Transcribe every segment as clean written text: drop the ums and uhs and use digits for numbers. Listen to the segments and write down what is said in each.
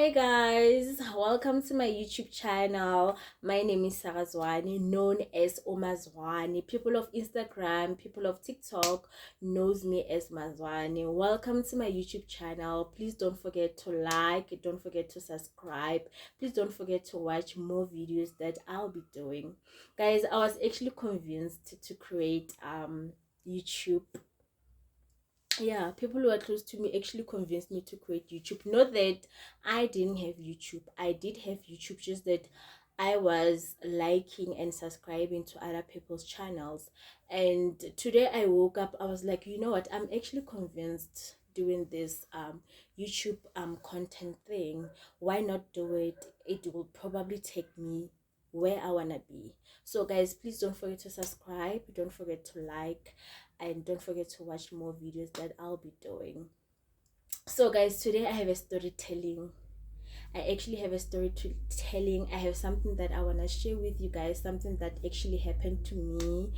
Hey guys, welcome to my YouTube channel. My name is Sarazwani, known as Omazwani. People of Instagram, people of TikTok knows me as Mazwani. Welcome to my YouTube channel. Please don't forget to like, don't forget to subscribe. Please don't forget to watch more videos that I'll be doing. Guys, I was actually convinced to create YouTube. Yeah, people who are close to me actually convinced me to create YouTube. Not that I didn't have YouTube, I did have YouTube, just that I was liking and subscribing to other people's channels. And today I woke up, I was like, you know what, I'm actually convinced doing this YouTube content thing. Why not do it? It will probably take me where I wanna be. So guys, please don't forget to subscribe, don't forget to like, and don't forget to watch more videos that I'll be doing. So guys, today I have a storytelling. I actually have a storytelling. I have something that I want to share with you guys, something that actually happened to me.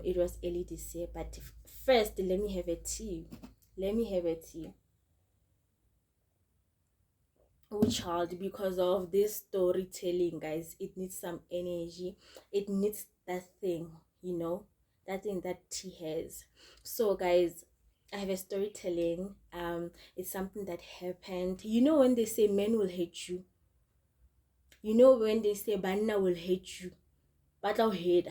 It was early this year, but first let me have a tea. Let me have a tea. Oh child, because of this storytelling, guys, it needs some energy. It needs that thing, you know, that thing that tea has. So guys, I have a storytelling. It's something that happened. You know when they say men will hate you, you know when they say banna will hate you, but I'll hate.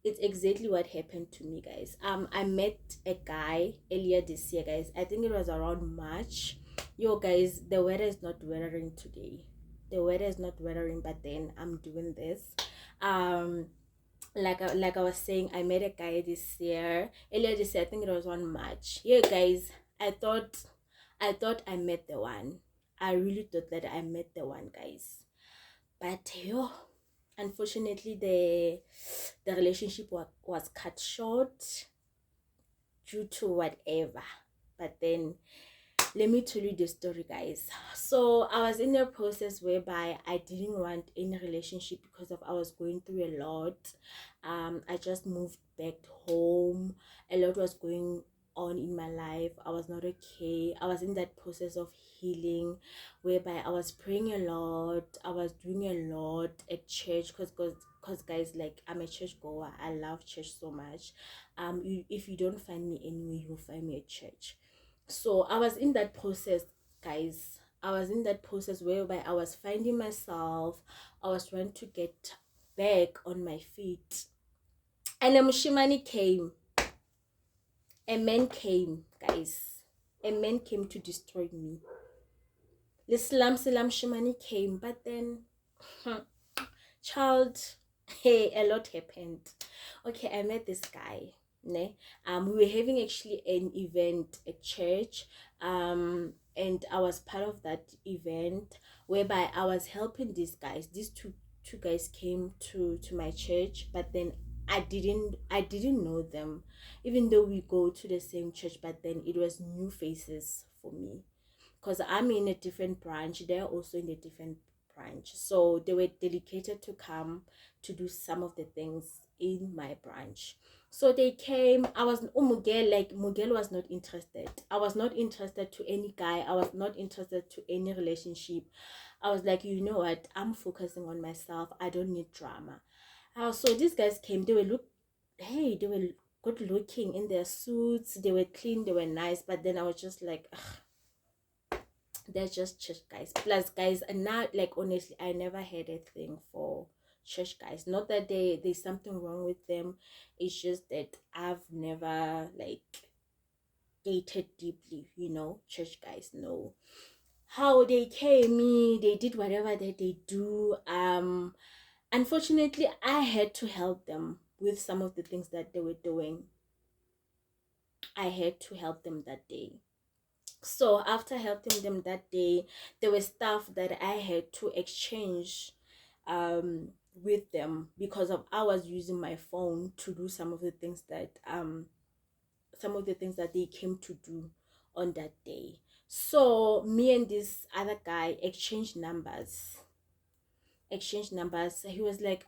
It's exactly what happened to me, guys. I met a guy earlier this year, guys. I think it was around March. Yo guys, the weather is not weathering today. The weather is not weathering, but then I'm doing this. um like I was saying, I met a guy this year, earlier this year. I think it was on March. Yeah guys, I thought I met the one. I really thought that I met the one, guys. But yo, unfortunately, the relationship was cut short due to whatever. But then let me tell you the story, guys. So I was in a process whereby I didn't want any relationship because of I was going through a lot. I just moved back home. A lot was going on in my life. I was not okay. I was in that process of healing whereby I was praying a lot. I was doing a lot at church because guys, like, I'm a church goer. I love church so much. If you don't find me anywhere, you'll find me at church. So I was in that process, guys. I was in that process whereby I was finding myself. I was trying to get back on my feet, and a Mushimani came. A man came, guys. A man came to destroy me. The Salam Shimani came, but then child, hey, a lot happened. Okay, I met this guy. Ne? We were having actually an event at church. And I was part of that event whereby I was helping these guys. These two guys came to my church, but then I didn't know them, even though we go to the same church. But then it was new faces for me because I'm in a different branch. They're also in a different branch. So they were dedicated to come to do some of the things in my branch. So they came. I was Mugel, like Mugel was not interested. I was not interested to any guy. I was not interested to any relationship. I was like, you know what? I'm focusing on myself. I don't need drama. So these guys came. They were good looking in their suits. They were clean. They were nice. But then I was just like, ugh, they're just church guys. Plus guys, and now, like, honestly, I never had a thing for church guys. Not that there's something wrong with them, it's just that I've never, like, dated deeply, you know, church guys. No. How they came me, they did whatever that they do. Unfortunately, I had to help them with some of the things that they were doing. I had to help them that day. So after helping them that day, there was stuff that I had to exchange with them because of I was using my phone to do some of the things that they came to do on that day. So me and this other guy exchanged numbers. He was like,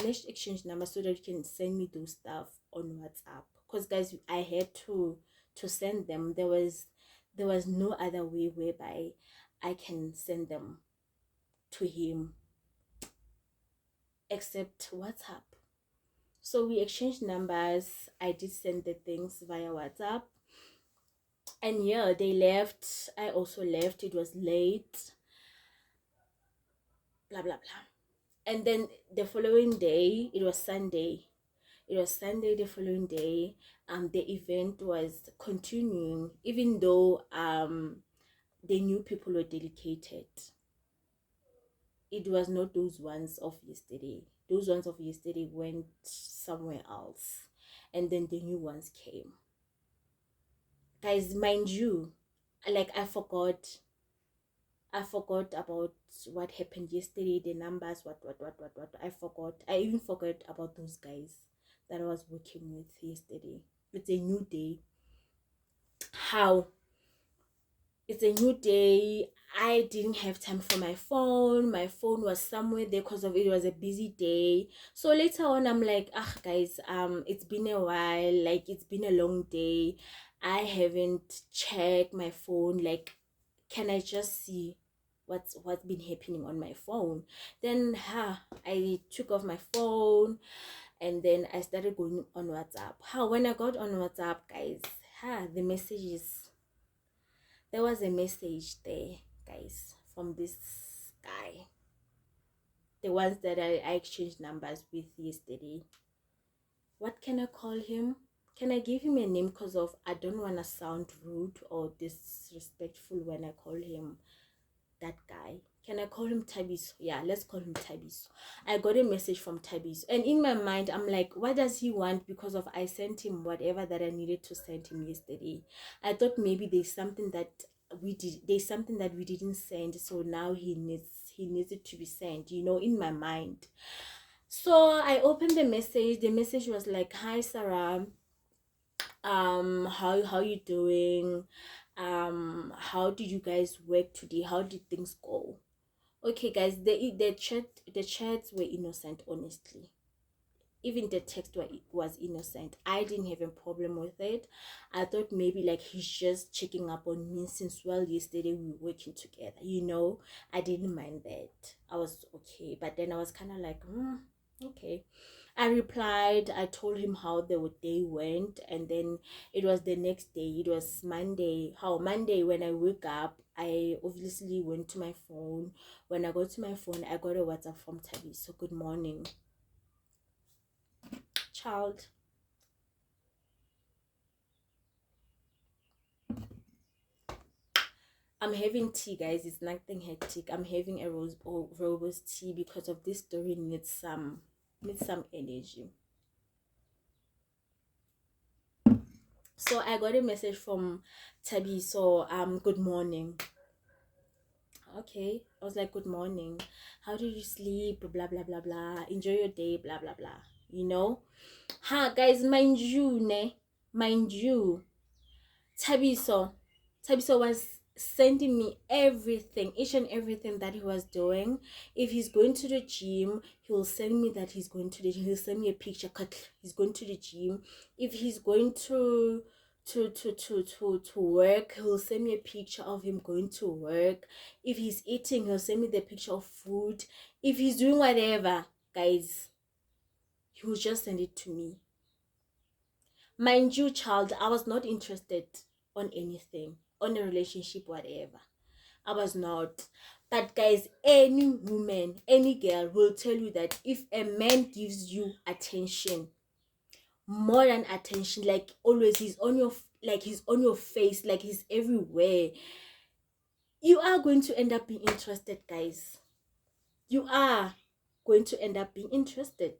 let's exchange numbers so that you can send me those stuff on WhatsApp, because guys, I had to send them. There was no other way whereby I can send them to him except WhatsApp. So we exchanged numbers. I did send the things via WhatsApp. And yeah, they left. I also left. It was late. Blah blah blah. And then the following day, it was Sunday. It was Sunday the following day. The event was continuing, even though they knew people were dedicated. It was not those ones of yesterday. Those ones of yesterday went somewhere else, and then the new ones came. Guys, mind you, like I forgot about what happened yesterday, the numbers, what. I forgot. I even forgot about those guys that I was working with yesterday. It's a new day. How? It's a new day. I didn't have time for my phone. My phone was somewhere there because of it was a busy day. So later on, I'm like, ah, guys, it's been a while. Like, it's been a long day. I haven't checked my phone. Like, can I just see what's been happening on my phone? Then I took off my phone and then I started going on WhatsApp. When I got on WhatsApp, guys, the messages, there was a message there, guys, from this guy, the ones that I exchanged numbers with yesterday. What can I call him? Can I give him a name? Because of I don't want to sound rude or disrespectful when I call him that guy. Can I call him Tabiso? Yeah, let's call him Tabiso. I got a message from Tabiso, and in my mind I'm like, what does he want? Because of I sent him whatever that I needed to send him yesterday. I thought maybe there's something that we didn't send, so now he needs it to be sent, in my mind. So I opened the message. The message was like, hi Sarah, how you doing? How did you guys work today? How did things go? Okay, guys, the chats were innocent, honestly. Even the text was innocent. I didn't have a problem with it. I thought maybe like he's just checking up on me since yesterday we were working together. I didn't mind that. I was okay, but then I was kind of like, okay. I replied. I told him how the day went, and then it was the next day. It was Monday. Monday, when I woke up, I obviously went to my phone. When I got to my phone, I got a WhatsApp from Tabi. So good morning, child. I'm having tea, guys. It's nothing hectic. I'm having a robust tea because of this story needs some energy. So I got a message from Tabi. So good morning. Okay, I was like, good morning. How did you sleep? Blah blah blah blah. Enjoy your day. Blah blah blah. Guys, mind you, Tabiso. Tabiso was sending me everything, each and everything that he was doing. If he's going to the gym, he will send me that he's going to the gym. He'll send me a picture, he's going to the gym. If he's going to work, he'll send me a picture of him going to work. If he's eating, he'll send me the picture of food. If he's doing whatever, guys, he will just send it to me. Mind you, child, I was not interested on anything, on a relationship, whatever. I was not. But guys, any woman, any girl will tell you that if a man gives you attention, more than attention, like always he's on your face, like he's everywhere, you are going to end up being interested, guys. You are going to end up being interested.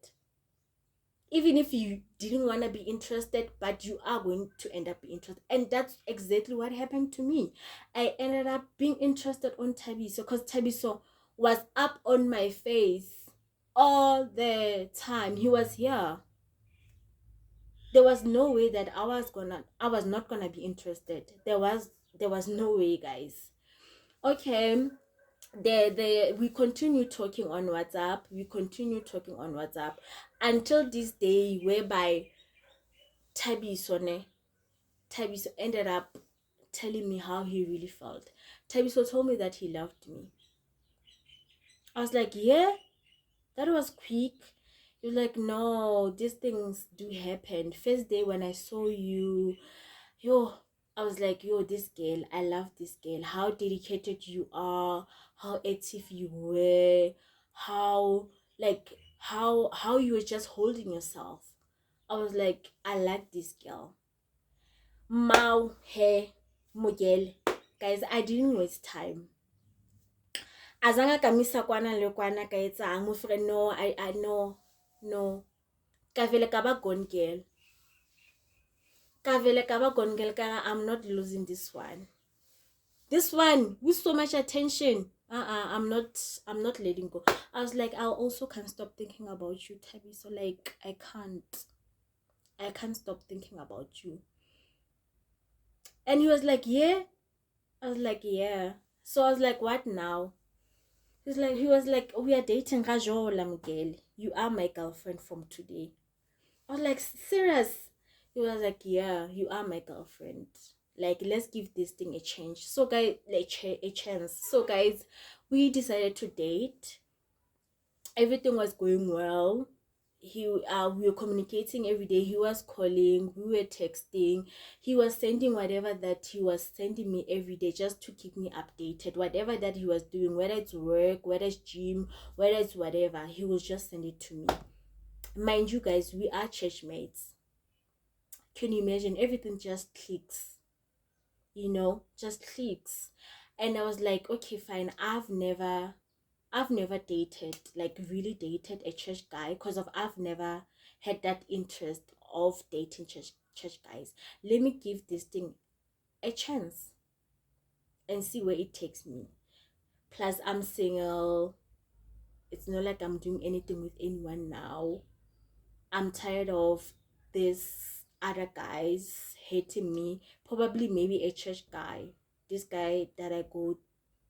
Even if you didn't want to be interested, but you are going to end up being interested. And that's exactly what happened to me. I ended up being interested on Tabiso because Tabiso was up on my face all the time. He was here. There was no way that I was not gonna be interested. There was no way, guys. Okay. We continue talking on WhatsApp. Until this day whereby Tabiso ended up telling me how he really felt. Tabiso told me that he loved me. I was like, yeah, that was quick. He was like, no, these things do happen. First day when I saw you, yo, I was like, yo, this girl, I love this girl. How dedicated you are, how active you were, how like how you were just holding yourself. I was like, I like this girl. Mau he Mugel. Guys, I didn't waste time. Azanga kamisa kwana le kwana ka etsang mo friend, no, I no ka vele ka ba gone girl. Ka vele ka ba gone girl ka I'm not losing this one. This one with so much attention. I'm not letting go. I was like, I also can't stop thinking about you, Tabby. So like I can't stop thinking about you. And he was like, yeah. I was like, yeah. So I was like, what now? He was like, we are dating Rajola Miguel. You are my girlfriend from today. I was like, serious? He was like, yeah, you are my girlfriend. Like, let's give this thing a change. So guys, like a chance. So guys, we decided to date. Everything was going well. We were communicating every day. He was calling, we were texting, he was sending whatever that he was sending me every day just to keep me updated. Whatever that he was doing, whether it's work, whether it's gym, whether it's whatever, he will just send it to me. Mind you guys, we are church mates. Can you imagine? Everything just clicks, just clicks. And I was like, okay, fine. I've never dated, like really dated a church guy, because of I've never had that interest of dating church guys. Let me give this thing a chance and see where it takes me. Plus, I'm single. It's not like I'm doing anything with anyone now. I'm tired of this other guys hating me. Probably maybe a church guy. This guy that I go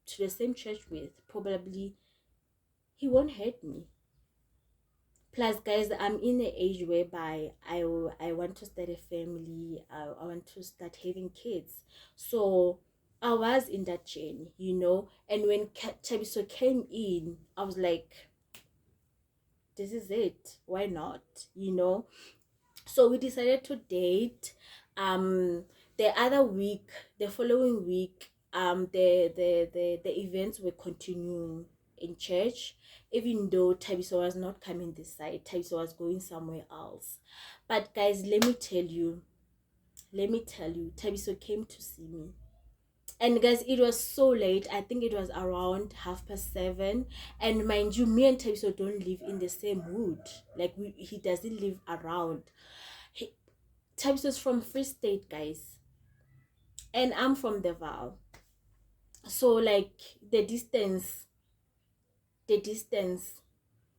to the same church with, probably he won't hate me. Plus, guys, I'm in the age whereby I want to start a family. I want to start having kids. So I was in that journey, And when Chabiso came in, I was like, this is it. Why not? So we decided to date. The following week, the events were continuing in church, even though Tabiso was not coming this side. Tabiso was going somewhere else. But guys, let me tell you, Tabiso came to see me. And guys, it was so late. I think it was around 7:30. And mind you, me and Tabiso don't live in the same hood. Like he doesn't live around. Tabiso is from Free State, guys, and I'm from the Val. So like the distance,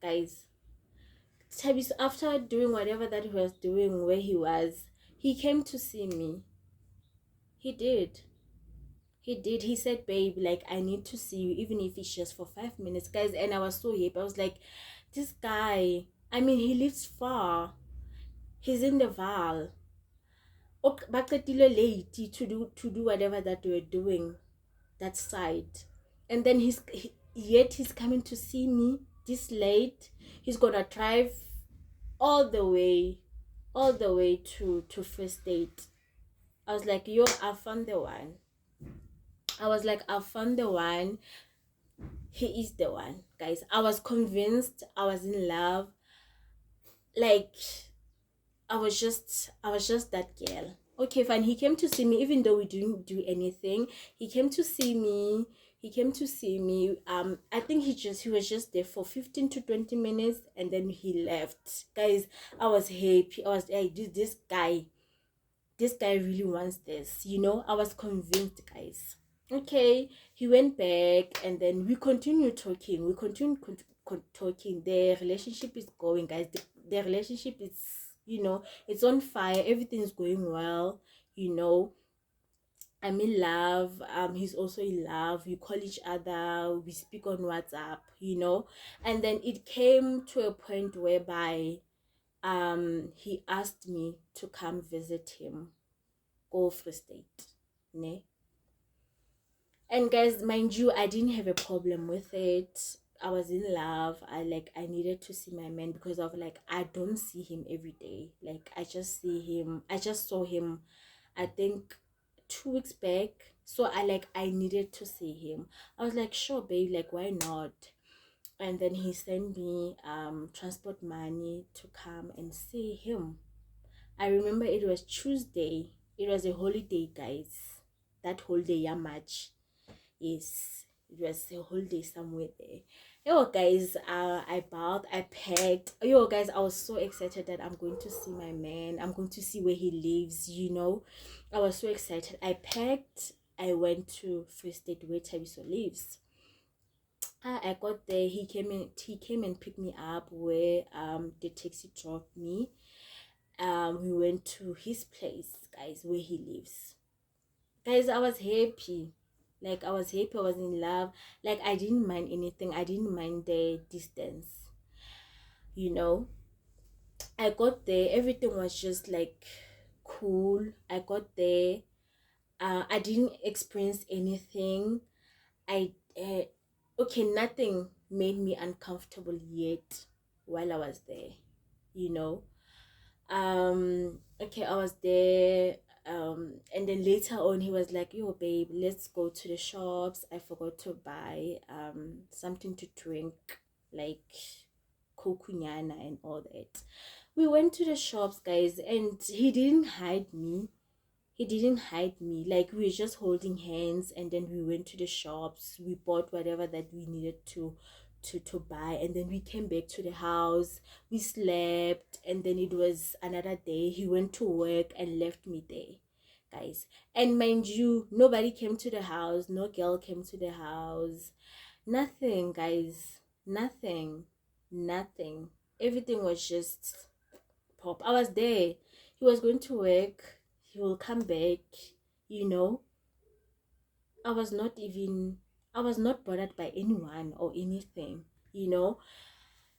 guys. Tabiso, after doing whatever that he was doing where he came to see me. He did. He said, babe, like, I need to see you, even if it's just for 5 minutes, guys. And I was so happy. I was like, this guy, I mean, he lives far. He's in the Val. Late to do whatever that they were doing that side. And then yet he's coming to see me this late. He's gonna drive all the way to First State. I was like, yo, I found the one. He is the one, guys. I was convinced. I was in love. Like, I was just that girl. Okay, fine. He came to see me, even though we didn't do anything. He came to see me. I think he was just there for 15 to 20 minutes, and then he left. Guys, I was happy. I was like, this guy really wants this. I was convinced, guys. Okay, he went back, and then we continued talking. Talking. The relationship is going, guys. The relationship is, it's on fire. Everything is going well. I'm in love. He's also in love. We call each other. We speak on WhatsApp. And then it came to a point whereby he asked me to come visit him, go Free State, ne? And guys, mind you, I didn't have a problem with it. I was in love. I needed to see my man because of like I don't see him every day. Like I just saw him I think 2 weeks back. So I needed to see him. I was like, sure babe, like why not? And then he sent me transport money to come and see him. I remember it was Tuesday. It was a holiday, guys. That whole day, yeah, March. Yes, it was a holiday somewhere there. Yo, guys, I bought, I packed. Yo, guys, I was so excited that I'm going to see my man. I'm going to see where he lives, you know. I was so excited. I packed. I went to Free State where Tabiso lives. I got there. He came and picked me up where the taxi dropped me. We went to his place, guys, where he lives. Guys, I was happy. Like I was happy, I was in love. Like I didn't mind anything. I didn't mind the distance. You know, I got there. Everything was just like cool. I got there. I didn't experience anything. I okay, nothing made me uncomfortable yet while I was there. You know, okay, I was there, and then later on he was like, yo babe, let's go to the shops. I forgot to buy something to drink, like kokunyana and all that. We went to the shops, guys, and he didn't hide me. Like we were just holding hands, and then we went to the shops. We bought whatever that we needed to buy, and then we came back to the house. We slept, and then it was another day. He went to work and left me there, guys. And mind you, nobody came to the house. No girl came to the house. Nothing, guys. Nothing. Everything was just pop. I was there. He was going to work. He will come back. You know, I was not even. I was not bothered by anyone or anything. You know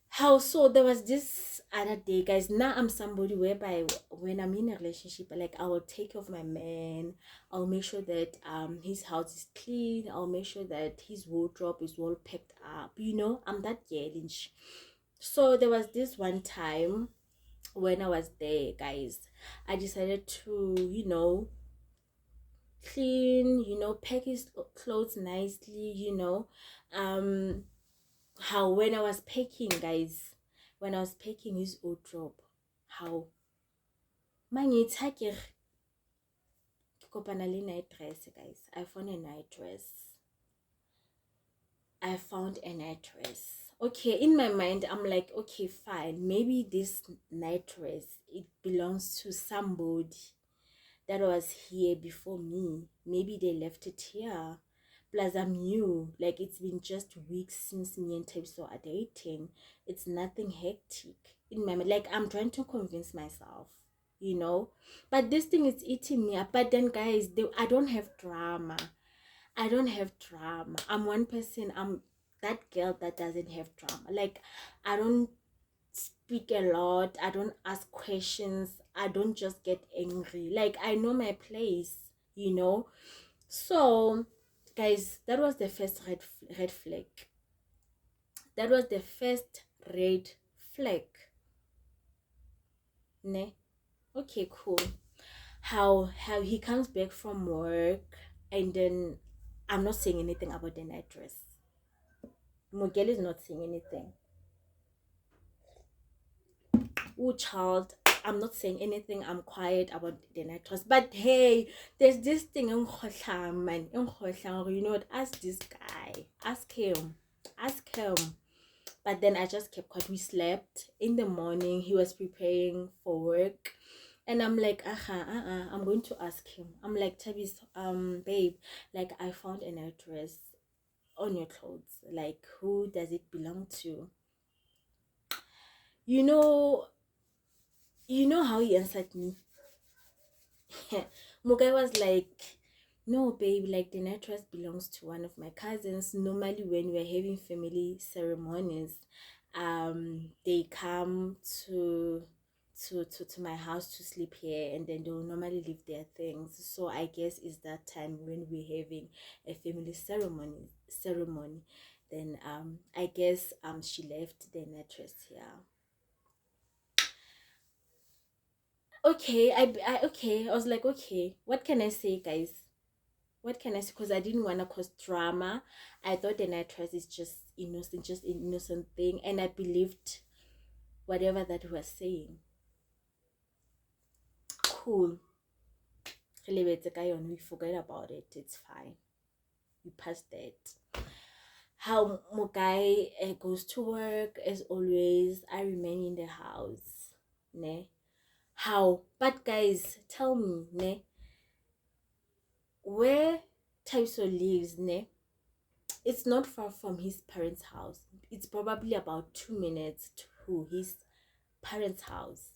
how, so there was this other day, guys. Now I'm somebody whereby when I'm in a relationship, like I will take care of my man. I'll make sure that his house is clean. I'll make sure that his wardrobe is well packed up. You know, I'm that girlish. So there was this one time when I was there, guys. I decided to, clean, pack his clothes nicely, um how when I was packing, guys, when I was packing his wardrobe, how mangitsha ke kopana le night dress, guys. I found a night dress. Okay, in my mind I'm like, okay, fine, maybe this night dress, it belongs to somebody that was here before me. Maybe they left it here. Plus, I'm new. Like, it's been just weeks since me and Tepso are dating. It's nothing hectic in my mind. Like, I'm trying to convince myself, you know. But this thing is eating me up. But then, guys, I don't have drama. I'm one person. I'm that girl that doesn't have drama. Like, I don't speak a lot. I don't ask questions. I don't just get angry. Like, I know my place, you know. So, guys, that was the first red flag. That was the first red flag. Ne? Okay, cool. How he comes back from work, and then I'm not saying anything about the night dress. Mugel is not saying anything. Oh, child, I'm not saying anything. I'm quiet about the night dress. But hey, there's this thing in Khosham, man. In Khosham, you know what? Ask this guy. Ask him. But then I just kept quiet. We slept. In the morning, he was preparing for work. And I'm like, I'm going to ask him. I'm like, Tabis, babe, like I found a night dress on your clothes. Like, who does it belong to? You know, how he answered me. Mugai was like, no babe, like the night dress belongs to one of my cousins. Normally when we're having family ceremonies, they come to my house to sleep here, and then they'll normally leave their things. So I guess it's that time when we're having a family ceremony. Then I guess she left the mattress here. Okay, I was like, okay, what can I say, guys? What can I say? Because I didn't want to cause drama. I thought the mattress is just an innocent thing, and I believed whatever that he was saying. Cool. We forget about it. It's fine. We passed that. How Mugai goes to work as always. I remain in the house. Ne? How? But guys, tell me, ne? Where Taiso lives, ne? It's not far from his parents' house. It's probably about 2 minutes to his parents' house.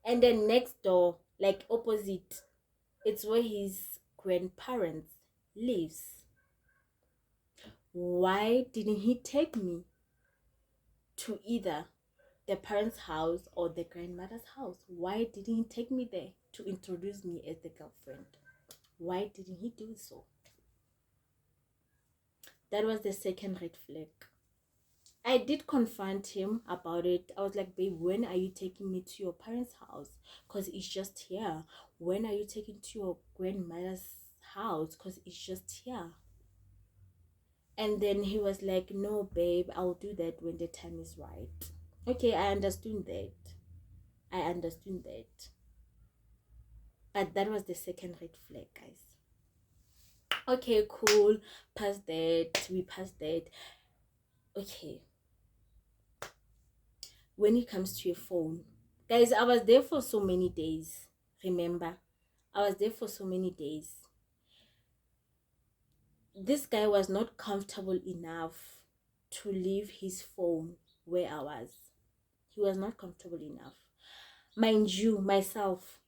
And then next door, like opposite, it's where his grandparents lives. Why didn't he take me to either the parents' house or the grandmother's house? Why didn't he take me there to introduce me as the girlfriend? Why didn't he do so? That was the second red flag. I did confront him about it. I was like, babe, when are you taking me to your parents' house? Because it's just here. When are you taking to your grandmother's house? Because it's just here. And then he was like, no, babe, I'll do that when the time is right. Okay, I understood that. I understood that. But that was the second red flag, guys. Okay, cool. Past that. We passed that. Okay. When it comes to your phone, guys, I was there for so many days. Remember? I was there for so many days. This guy was not comfortable enough to leave his phone where I was. He was not comfortable enough. Mind you, myself,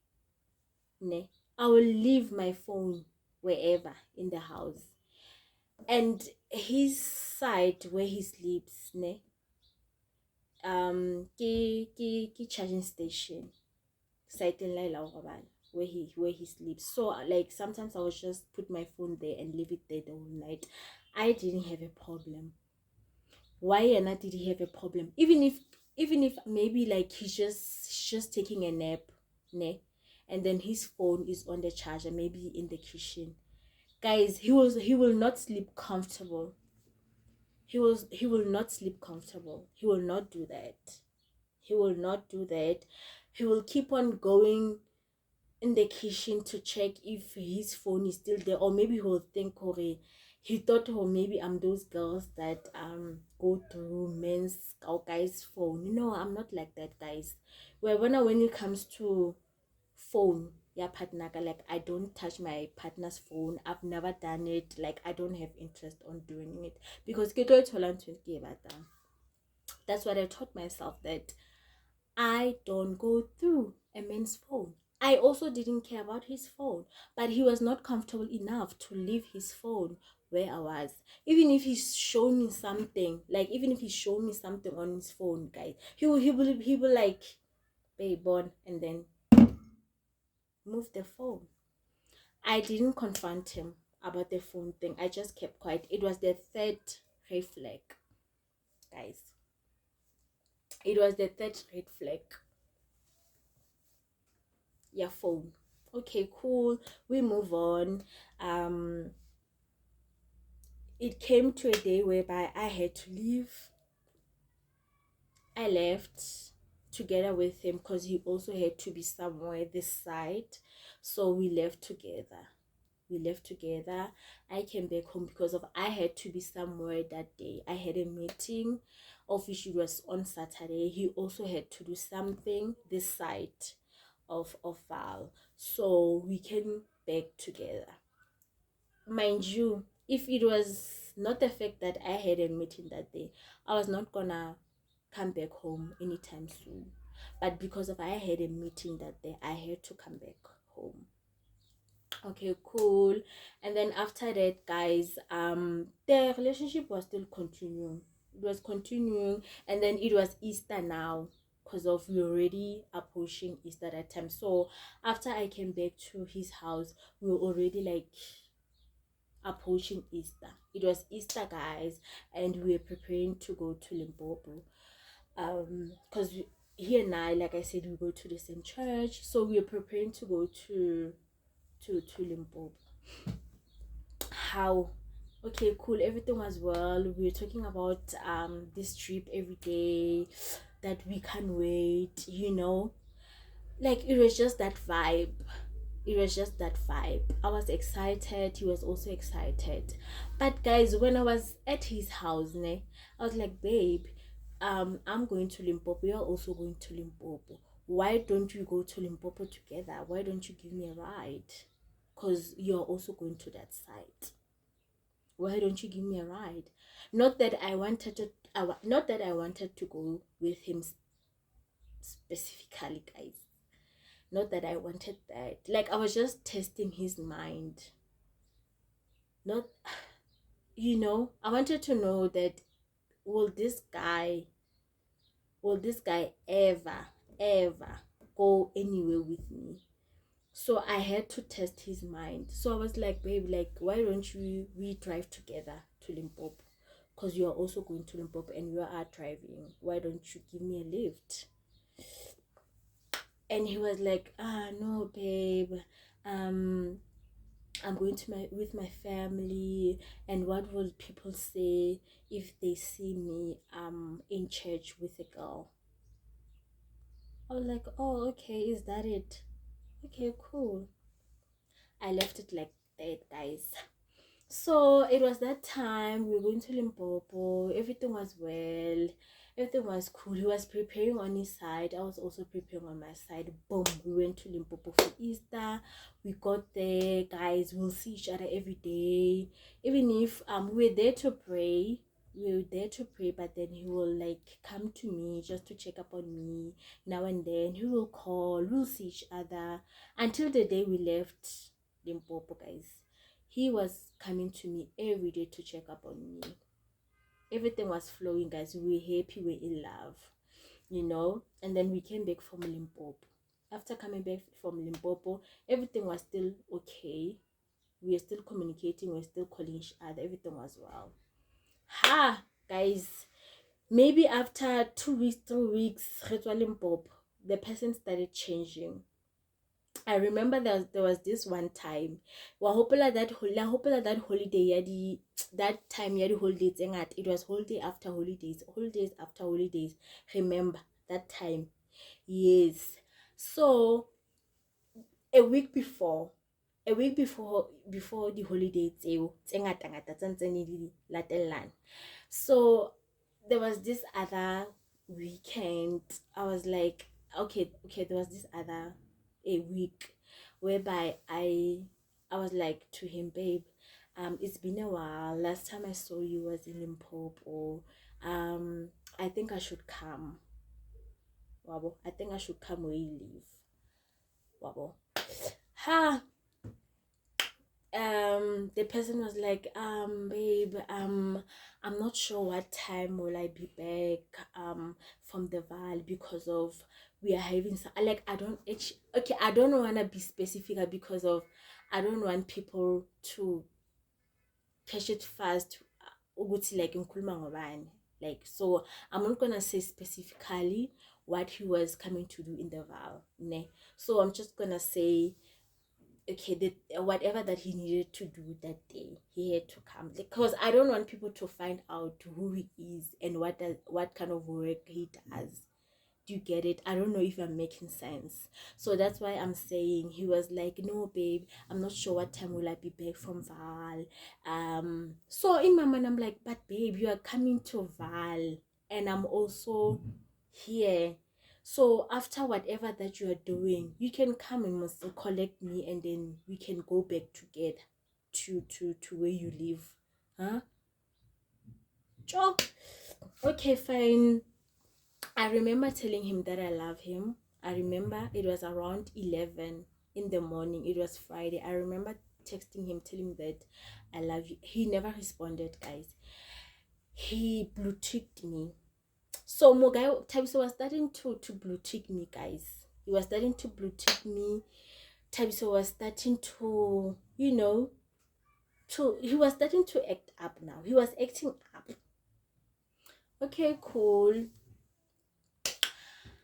ne, I will leave my phone wherever in the house. And his side where he sleeps, ne, ke charging station. Site where he sleeps. So like sometimes I would just put my phone there and leave it there the whole night. I didn't have a problem. Why and I did he have a problem? Even if maybe like he's just taking a nap, ne? And then his phone is on the charger, maybe in the kitchen. Guys, he will not sleep comfortable. He will not sleep comfortable. He will not do that. He will not do that. He will keep on going in the kitchen to check if his phone is still there, or maybe he'll think, okay, he thought, oh, maybe I'm those girls that go through men's or guys' phone. No, I'm not like that, guys. When it comes to phone, yeah, partner, like I don't touch my partner's phone. I've never done it. Like I don't have interest on doing it because that's what I taught myself, that I don't go through a man's phone. I also didn't care about his phone, but he was not comfortable enough to leave his phone where I was. Even if he's shown me something, like even if he showed me something on his phone, guys, he will like, babe, on, and then move the phone. I didn't confront him about the phone thing. I just kept quiet. It was the third red flag, guys. It was the third red flag. Your phone. Okay, cool. We move on. It came to a day whereby I had to leave. I left together with him because he also had to be somewhere this side. So we left together. I came back home because of I had to be somewhere that day. I had a meeting of which it was on Saturday. He also had to do something this side of Val. So we came back together. Mind you, if it was not the fact that I had a meeting that day, I was not gonna come back home anytime soon. But because of I had a meeting that day, I had to come back home. Okay, cool. And then after that, guys, the relationship was still continuing. It was continuing, and then it was Easter now. because of we already approaching Easter that time. So after I came back to his house, we were already like approaching Easter. It was Easter, guys, and we were preparing to go to Limpopo. Because he and I, like I said, we go to the same church, so we were preparing to go to Limpopo. How? Okay, cool. Everything was well. We were talking about this trip every day, that we can't wait. Like it was just that vibe. It was just that vibe. I was excited. He was also excited. But guys, when I was at his house, I was like, babe, I'm going to Limpopo. You're also going to Limpopo. Why don't you go to Limpopo together? Why don't you give me a ride? Because you're also going to that site. Why don't you give me a ride? Not that I wanted to. Not that I wanted to go with him specifically, guys. Not that I wanted that. Like I was just testing his mind. Not, I wanted to know that will this guy, ever go anywhere with me? So I had to test his mind. So I was like, babe, like, why don't we drive together to Limpopo? Because you are also going to Limpopo and you are driving. Why don't you give me a lift? And he was like, no, babe, I'm going to with my family, and what will people say if they see me in church with a girl? I was like, oh, okay, is that it? Okay, cool. I left it like that, guys. So it was that time we were going to Limpopo. Everything was well. Everything was cool. He was preparing on his side. I was also preparing on my side. Boom. We went to Limpopo for Easter. We got there, guys. We'll see each other every day. Even if we were there to pray. We were there to pray, but then he will like come to me just to check up on me now and then. He will call. We'll see each other until the day we left Limpopo, guys. He was coming to me every day to check up on me. Everything was flowing, guys. We were happy, we were in love, and then we came back from Limpopo. After coming back from Limpopo, everything was still okay. We were still communicating, we were still calling each other. Everything was well. Guys, maybe after 2 weeks, 3 weeks, Limpopo, the person started changing. I remember there was this one time. That holiday, that time, holidays, it was holiday after holidays. Remember that time? Yes. So a week before, before the holidays, so there was this other weekend. I was like, okay, there was this other a week whereby I was like to him, babe, it's been a while. Last time I saw you was in Limpopo. I think I should come. Wabo, I think I should come where you live. Wabo. The person was like, babe, I'm not sure what time will I be back from the Val, because of we are having some, like, I don't actually, okay, I don't want to be specific because of I don't want people to catch it fast, like ngikhuluma ngobani, like, so I'm not gonna say specifically what he was coming to do in the Val, ne? So I'm just gonna say, okay, whatever that he needed to do that day, he had to come, because I don't want people to find out who he is and what kind of work he does. Do you get it? I don't know if I'm making sense. So that's why I'm saying, he was like, no, babe, I'm not sure what time will I be back from Val. So in my mind, I'm like, but babe, you are coming to Val and I'm also here. So after whatever that you are doing, you can come and must collect me, and then we can go back together to where you live. Huh? Joe. Okay, fine. I remember telling him that I love him. I remember it was around 11 in the morning. It was Friday. I remember texting him, telling him that I love you. He never responded, guys. He blue ticked me. So Mogai Tabiso was starting to blue tick me, guys. He was starting to blue tick me. Tabiso was starting to, he was starting to act up now. He was acting up. Okay, cool.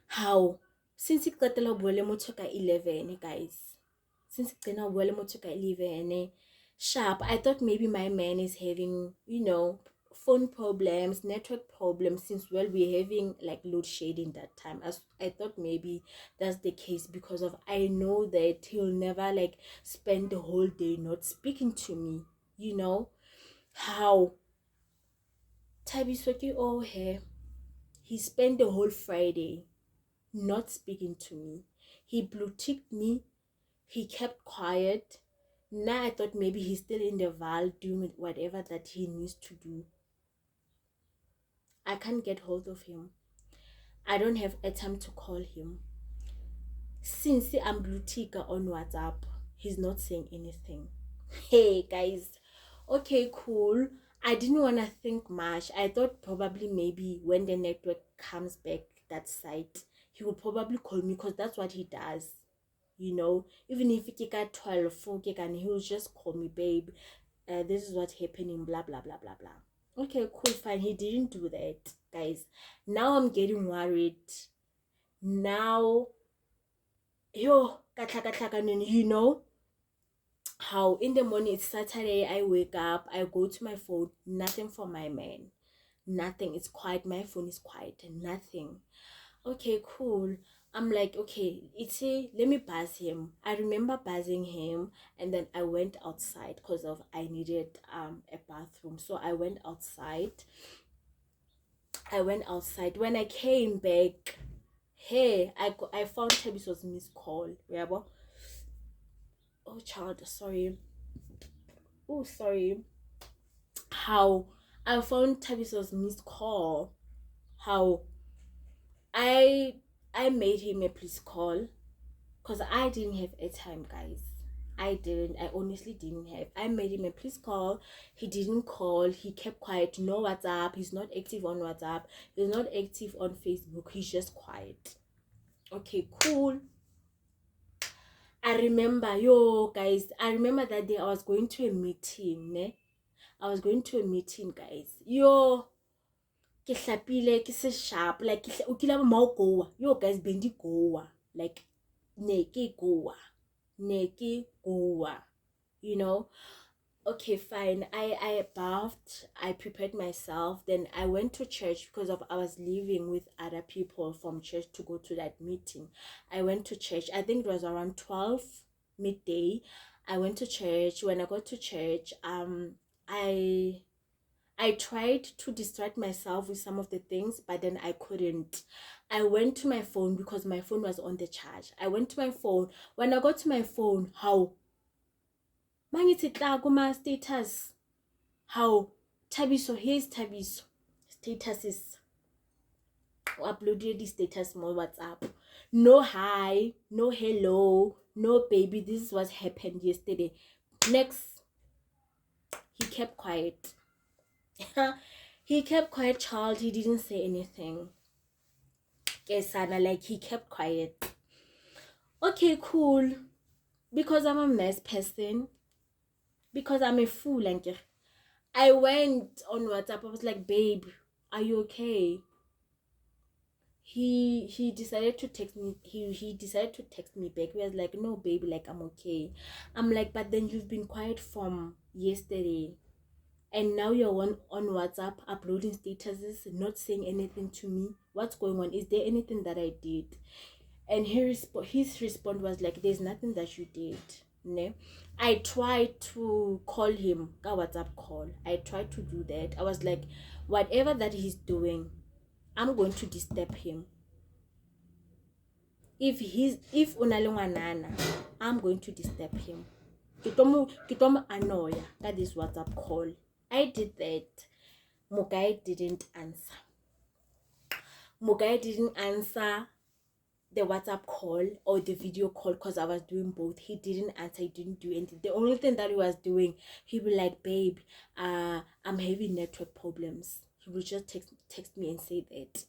How? Since he got the motho ka 11, guys. Since he got the motho ka 11, sharp. I thought maybe my man is having, phone problems, network problems, since we're having like load shedding that time. As I thought maybe that's the case, because of I know that he'll never like spend the whole day not speaking to me, how Tabisoki oh here he spent the whole Friday not speaking to me. He blue ticked me. He kept quiet. Now I thought maybe he's still in the val doing whatever that he needs to do. I can't get hold of him. I don't have a time to call him. Since I'm blue ticker on WhatsApp, he's not saying anything. Hey guys, okay, cool. I didn't want to think much. I thought probably maybe when the network comes back that site, he will probably call me, because that's what he does. Even if he got 12, 4 gig, and he'll just call me, babe. This is what's happening, blah blah blah blah blah. Okay, cool, fine. He didn't do that, guys. Now I'm getting worried. Now, how in the morning, it's Saturday, I wake up, I go to my phone, nothing from my man, nothing. It's quiet. My phone is quiet, nothing. Okay, cool. I'm like, okay, let me buzz him. I remember buzzing him, and then I went outside because of I needed a bathroom. So I went outside. When I came back, hey, I found Tabiso's missed call. Remember? Oh child, sorry. Oh, sorry. How I found Tabiso's missed call. How I made him a police call, because I didn't have airtime, guys. I honestly didn't have. I made him a please call. He didn't call. He kept quiet. No WhatsApp. He's not active on WhatsApp. He's not active on Facebook. He's just quiet. Okay, cool. I remember that day I was going to a meeting, ne? I was going to a meeting, guys. Ke hlapile, ke se sharp, like o kila mo goa. Guys, bendi goa. Like ne ke goa. Okay, fine. I bathed, I prepared myself, then I went to church, because of I was leaving with other people from church to go to that meeting. I went to church. I think it was around 12 midday. I went to church. When I got to church, I tried to distract myself with some of the things, but then I couldn't. I went to my phone, because my phone was on the charge. I went to my phone. When I got to my phone, how mangithi tla kuma status, how Tabiso, here's Tabiso statuses, uploaded the status more WhatsApp. No hi, no hello, no baby. This is what happened yesterday. Next, he kept quiet. He kept quiet, child. He didn't say anything. Kesana, like he kept quiet. Okay, cool. Because I'm a mess person. Because I'm a fool, and I went on WhatsApp. I was like, babe, are you okay? He decided to text me. He decided to text me back. He was like, no, baby, like I'm okay. I'm like, but then you've been quiet from yesterday, and now you're on WhatsApp uploading statuses, not saying anything to me. What's going on? Is there anything that I did? And his response was like, there's nothing that you did. Ne? I tried to call him, a WhatsApp call. I tried to do that. I was like, whatever that he's doing, I'm going to disturb him. If unalungwanana, I'm going to disturb him. Kitomo annoya that is WhatsApp call. I did that. Mugai didn't answer. The WhatsApp call or the video call, because I was doing both. He didn't answer. He didn't do anything. The only thing that he was doing, he would like, babe, I'm having network problems. He would just text me and say that.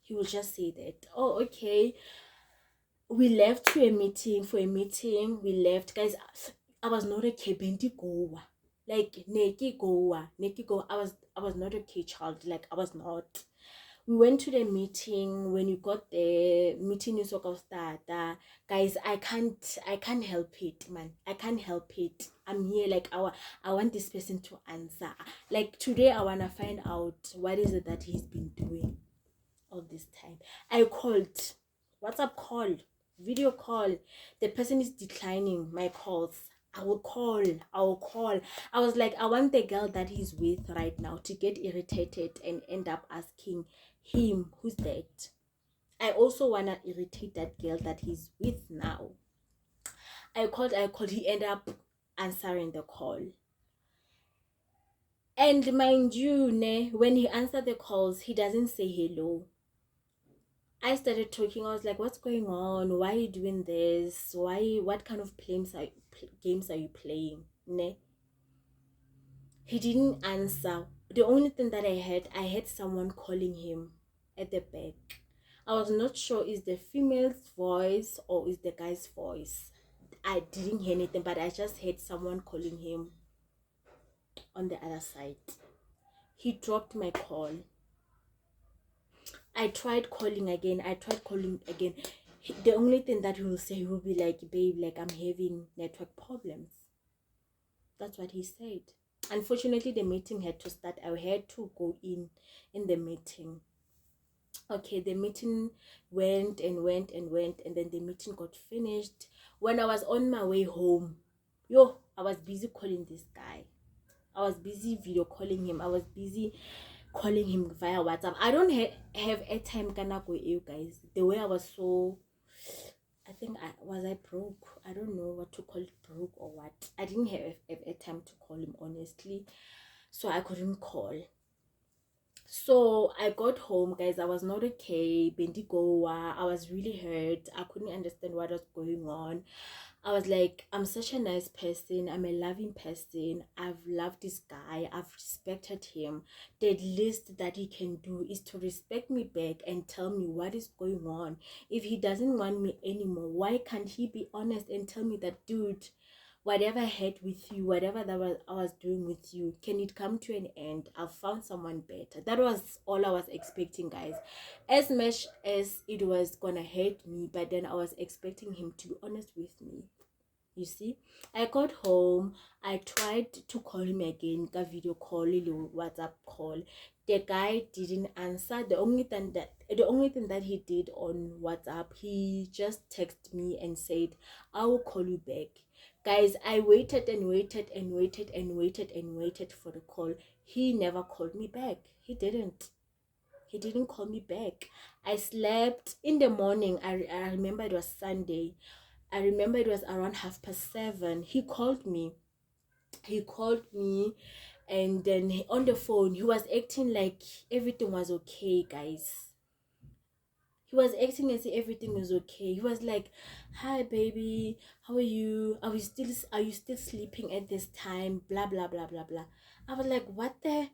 He will just say that, oh, okay, we left to a meeting, we left, guys. I was not okay, benti goa, like neki goa, I was not okay child, like I was not. We went to the meeting. When we got there, meeting is of starter, guys. I can't help it, man. I can't help it. I'm here, like I want this person to answer. Like today I wanna find out what is it that he's been doing all this time. I called, WhatsApp call, video call. The person is declining my calls. I will call. I was like, I want the girl that he's with right now to get irritated and end up asking him, who's that? I also wanna irritate that girl that he's with now. I called. He ended up answering the call. And mind you, when he answered the calls, he doesn't say hello. I started talking. I was like, "What's going on? Why are you doing this? Why? What kind of games are you playing?" Ne? He didn't answer. The only thing that I had someone calling him at the back. I was not sure is the female's voice or is the guy's voice. I didn't hear anything, but I just heard someone calling him on the other side. He dropped my call. I tried calling again. The only thing that he will say, he will be like, babe, like I'm having network problems. That's what he said. Unfortunately, the meeting had to start. I had to go in the meeting. Okay, the meeting went, and then the meeting got finished. When I was on my way home, I was busy calling this guy. I was busy video calling him. I was busy calling him via WhatsApp. I don't have airtime kana go you guys. The way I was so, I think I broke. I don't know what to call it, broke or what. I didn't have airtime to call him honestly, so I couldn't call. So I got home, guys. I was not okay. Bendigoa. I was really hurt. I couldn't understand what was going on. I was like, I'm such a nice person. I'm a loving person. I've loved this guy. I've respected him. The least that he can do is to respect me back and tell me what is going on. If he doesn't want me anymore, why can't he be honest and tell me that, dude, whatever I had with you, whatever I was doing with you, can it come to an end? I've found someone better. That was all I was expecting, guys. As much as it was gonna hurt me, but then I was expecting him to be honest with me. You see, I got home. I tried to call him again, a video call, WhatsApp call. The guy didn't answer. The only thing that he did on WhatsApp, he just texted me and said, "I will call you back." Guys, I waited for the call. He never called me back. He didn't call me back. I slept. In the morning, I remember it was Sunday. I remember it was around 7:30. He called me, and then on the phone he was acting like everything was okay, guys. He was acting as if everything was okay. He was like, "Hi baby, how are you? Are you still sleeping at this time? Blah blah blah blah blah." I was like, what the?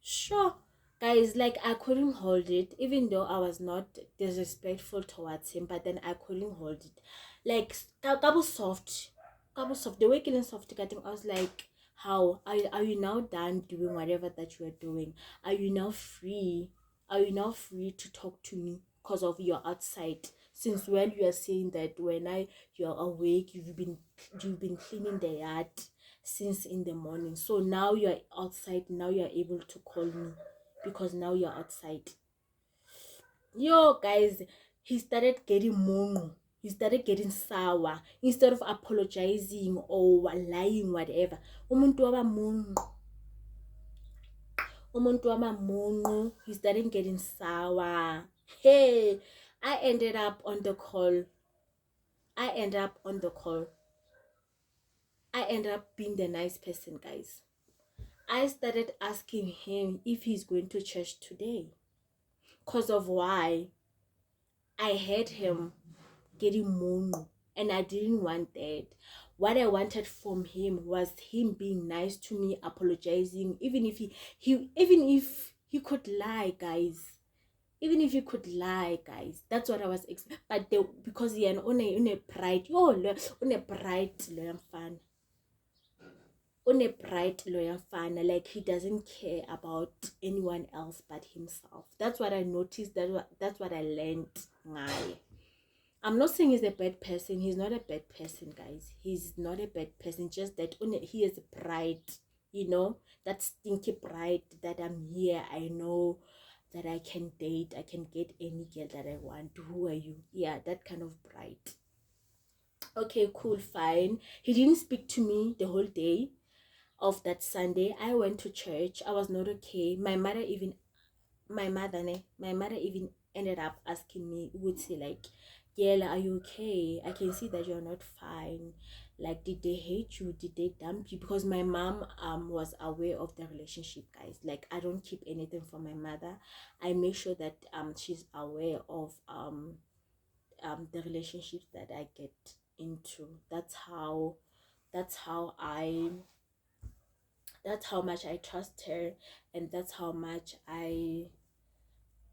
Sure, guys, like I couldn't hold it, even though I was not disrespectful towards him, but then I couldn't hold it. Like Kabo soft. The way killing soft cutting, I was like, how are you now done doing whatever that you are doing? Are you now free? Are you now free to talk to me because of your outside? Since when you are saying that when you're awake, you've been cleaning the yard since in the morning. So now you're outside, now you're able to call me because now you're outside. Guys, he started getting mono. He started getting sour. Instead of apologizing or lying, whatever. Umuntu waba mono. He started getting sour. Hey, I ended up on the call. I ended up being the nice person, guys. I started asking him if he's going to church today. Because of why? I heard him getting mono and I didn't want that. What I wanted from him was him being nice to me, apologizing, even if even if he could lie, guys. Even if he could lie, guys. That's what I was but because he had on a pride, on a pride loyal fan. On a bright loyal fan, like he doesn't care about anyone else but himself. That's what I noticed. That's what I learned. I'm not saying he's a bad person. He's not a bad person, guys. He's not a bad person. Just that he has pride, that stinky pride that I'm here. I know that I can date. I can get any girl that I want. Who are you? Yeah, that kind of pride. Okay, cool, fine. He didn't speak to me the whole day of that Sunday. I went to church. I was not okay. My mother even ended up asking me, would say like, girl, are you okay? I can see that you're not fine. Like, did they hate you? Did they dump you? Because my mom was aware of the relationship, guys. Like, I don't keep anything from my mother. I make sure that she's aware of the relationships that I get into. That's how that's how much I trust her, and that's how much I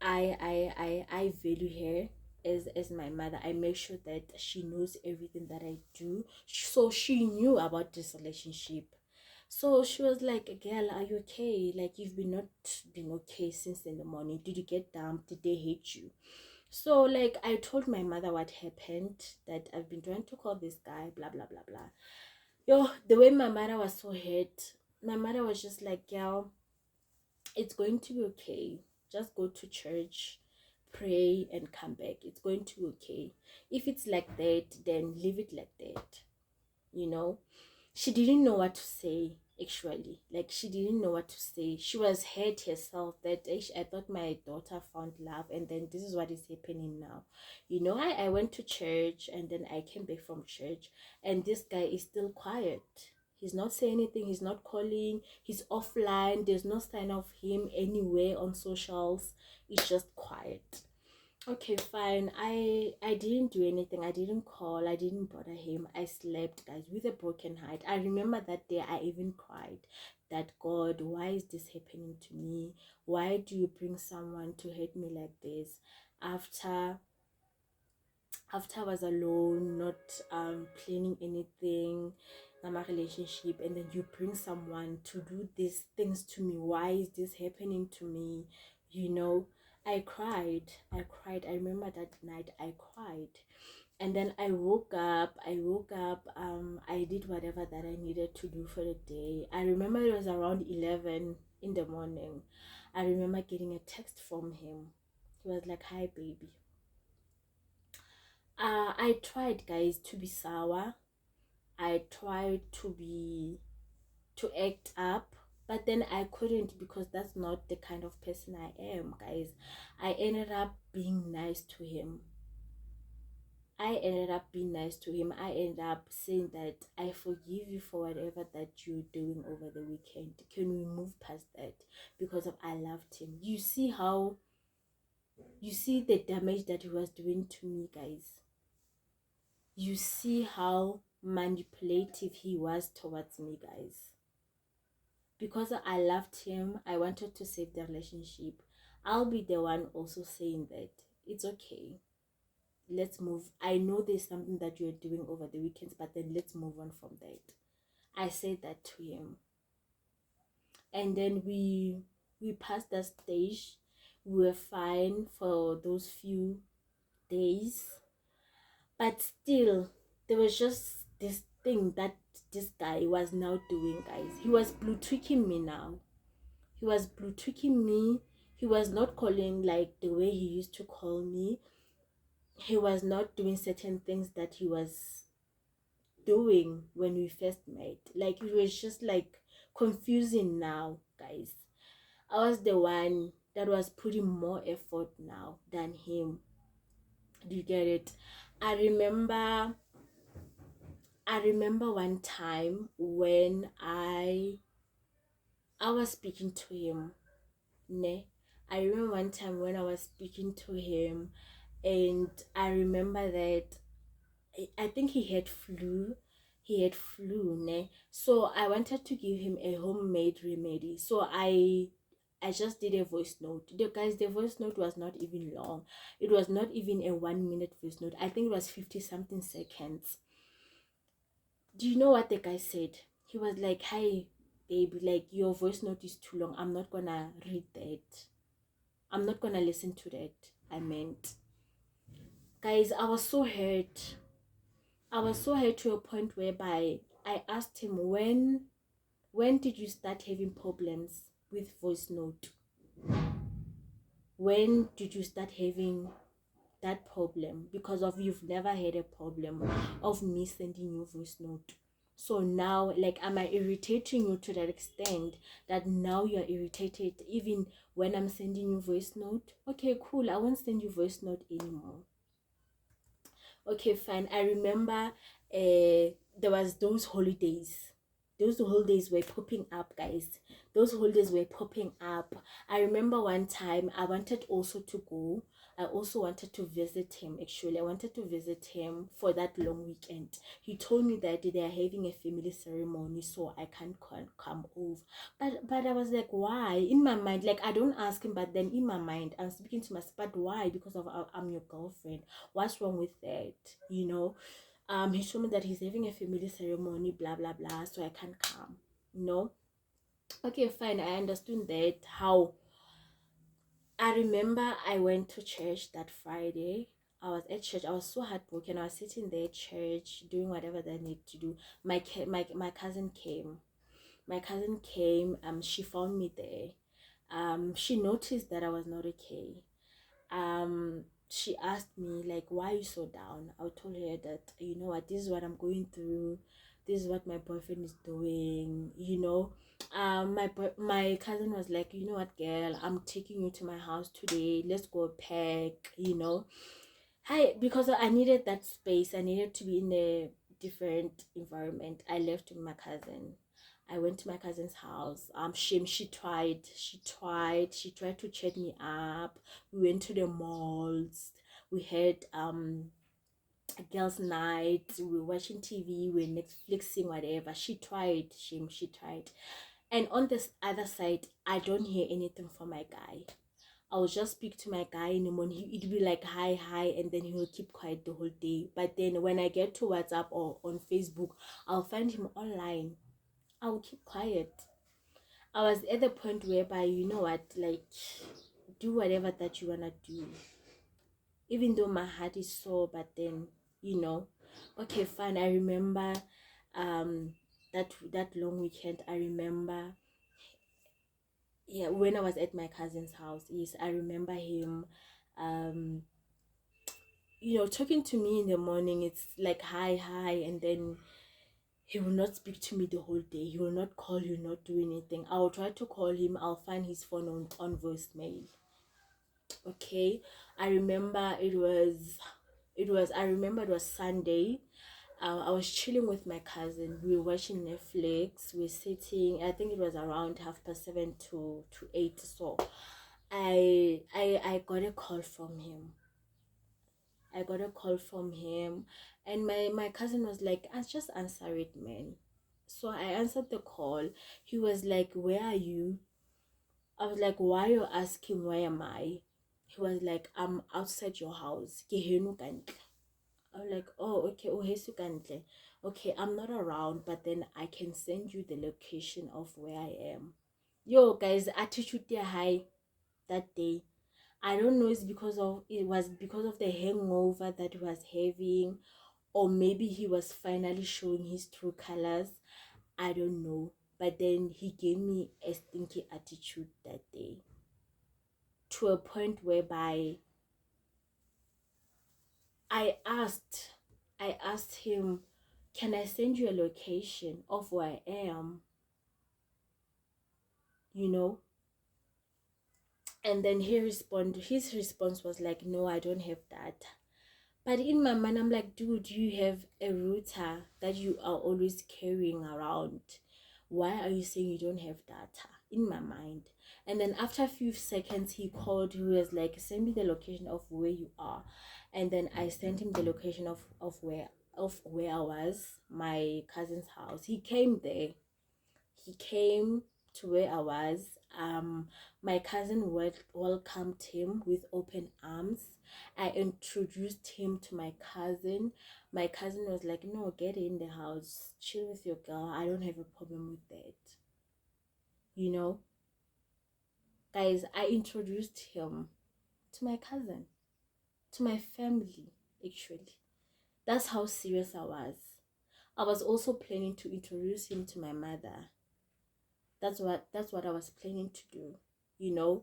value her as my mother. I make sure that she knows everything that I do. So she knew about this relationship. So she was like, girl, are you okay? Like, you've been not been okay since in the morning. Did you get dumped? Did they hate you? So like I told my mother what happened, that I've been trying to call this guy, blah blah blah blah. Yo, the way my mother was so hurt, my mother was just like, girl, it's going to be okay. Just go to church, pray, and come back. It's going to be okay. If it's like that, then leave it like that. You know? She didn't know what to say, actually. Like, she didn't know what to say. She was hurt herself that I thought my daughter found love, and then this is what is happening now. I went to church, and then I came back from church, and this guy is still quiet. He's not saying anything. He's not calling. He's offline. There's no sign of him anywhere on socials. It's just quiet. Okay, fine. I didn't do anything. I didn't call. I didn't bother him. I slept, guys, with a broken heart. I remember that day I even cried that, God, why is this happening to me? Why do you bring someone to hate me like this? After I was alone, not planning anything, my relationship, and then you bring someone to do these things to me. Why is this happening to me? I cried. I remember that night I cried. And then I woke up, I did whatever that I needed to do for the day. I remember it was around 11 in the morning. I remember getting a text from him. He was like, hi baby. I tried, guys, to be sour. I tried to act up, but then I couldn't, because that's not the kind of person I am, guys. I ended up being nice to him. I ended up being nice to him. I ended up saying that I forgive you for whatever that you're doing over the weekend. Can we move past that? Because I loved him. You see the damage that he was doing to me, guys. You see how manipulative he was towards me, guys. Because I loved him, I wanted to save the relationship. I'll be the one also saying that it's okay. Let's move. I know there's something that you're doing over the weekends, but then let's move on from that. I said that to him. And then we passed that stage. We were fine for those few days. But still, there was just this thing that this guy was now doing, guys. He was blue tweaking me now. He was blue tweaking me. He was not calling like the way he used to call me. He was not doing certain things that he was doing when we first met. Like, it was just like confusing now, guys. I was the one that was putting more effort now than him. Do you get it? I remember one time when I was speaking to him. Ne? I remember one time when I was speaking to him, and I remember that I think he had flu, he had flu, ne? So I wanted to give him a homemade remedy. So I just did a voice note. The voice note was not even long. It was not even a 1 minute voice note. I think it was 50 something seconds. Do you know what the guy said? He was like, "Hi, baby, like your voice note is too long. I'm not gonna read that. I'm not gonna listen to that." I meant, guys, I was so hurt. I was so hurt to a point whereby I asked him, when did you start having problems with voice note? When did you start having that problem? Because of you've never had a problem of me sending you voice note. So now, like, am I irritating you to that extent that now you're irritated even when I'm sending you voice note? Okay, cool. I won't send you voice note anymore. Okay, fine. I remember there was those holidays. Those holidays were popping up, guys. Those holidays were popping up. I remember one time I wanted also to go. I also wanted to visit him, actually. I wanted to visit him for that long weekend. He told me that they are having a family ceremony, so I can't come over. But I was like, why? In my mind, like, I don't ask him, but then in my mind, I'm speaking to myself, but why? Because of I'm your girlfriend. What's wrong with that? You know? He told me that he's having a family ceremony, blah blah blah, so I can't come. No. Okay, fine. I understood that. How I remember I went to church that Friday. I was at church. I was so heartbroken. I was sitting there at church doing whatever that I need to do. My cousin came. My cousin came. She found me there. She noticed that I was not okay. She asked me, like, why are you so down? I told her that, you know what, this is what I'm going through, this is what my boyfriend is doing, you know. My cousin was like, you know what, girl, I'm taking you to my house today, let's go pack, you know. Hi, because I needed that space, I needed to be in a different environment. I left with my cousin. I went to my cousin's house. She tried to chat me up. We went to the malls. We had a girls' night. We were watching TV. We were Netflixing, whatever. She tried. And on this other side, I don't hear anything from my guy. I will just speak to my guy in the morning. It'd be like hi, hi, and then he will keep quiet the whole day. But then when I get to WhatsApp or on Facebook, I'll find him online. I will keep quiet. I was at the point whereby, you know what, like, do whatever that you wanna do. Even though my heart is sore, but then, you know, okay, fine. I remember that long weekend. I remember, yeah, when I was at my cousin's house. Yes, I remember him um talking to me in the morning. It's like hi, hi, and then he will not speak to me the whole day. He will not call, he will not do anything. I'll try to call him, I'll find his phone on voicemail. Okay, I remember I remember it was Sunday. I was chilling with my cousin. We were watching Netflix. We were sitting. I think it was around 7:30 to 8. So I got a call from him. And my cousin was like, "I just answer it, man." So I answered the call. He was like, "Where are you?" I was like, "Why are you asking where am I?" He was like, "I'm outside your house. Ke heno ka ntle." I was like, "Oh, okay. Oh, heso ka ntle. Okay, I'm not around, but then I can send you the location of where I am." Yo, guys, attitude there high that day. I don't know. It was because of the hangover that he was having, or maybe he was finally showing his true colors. I don't know. But then he gave me a stinky attitude that day, to a point whereby I asked I asked him, "Can I send you a location of where I am?" You know? And then his response was like, "No, I don't have that." But in my mind, I'm like, dude, you have a router that you are always carrying around. Why are you saying you don't have data? In my mind. And then after a few seconds, he called. He was like, "Send me the location of where you are." And then I sent him the location of where of where I was, my cousin's house. He came there. He came to where I was. My cousin welcomed him with open arms. I introduced him to my cousin. My cousin was like, "No, get in the house, chill with your girl. I don't have a problem with that." You know, guys, I introduced him to my cousin, to my family, actually. That's how serious I was. I was also planning to introduce him to my mother. That's what I was planning to do. You know,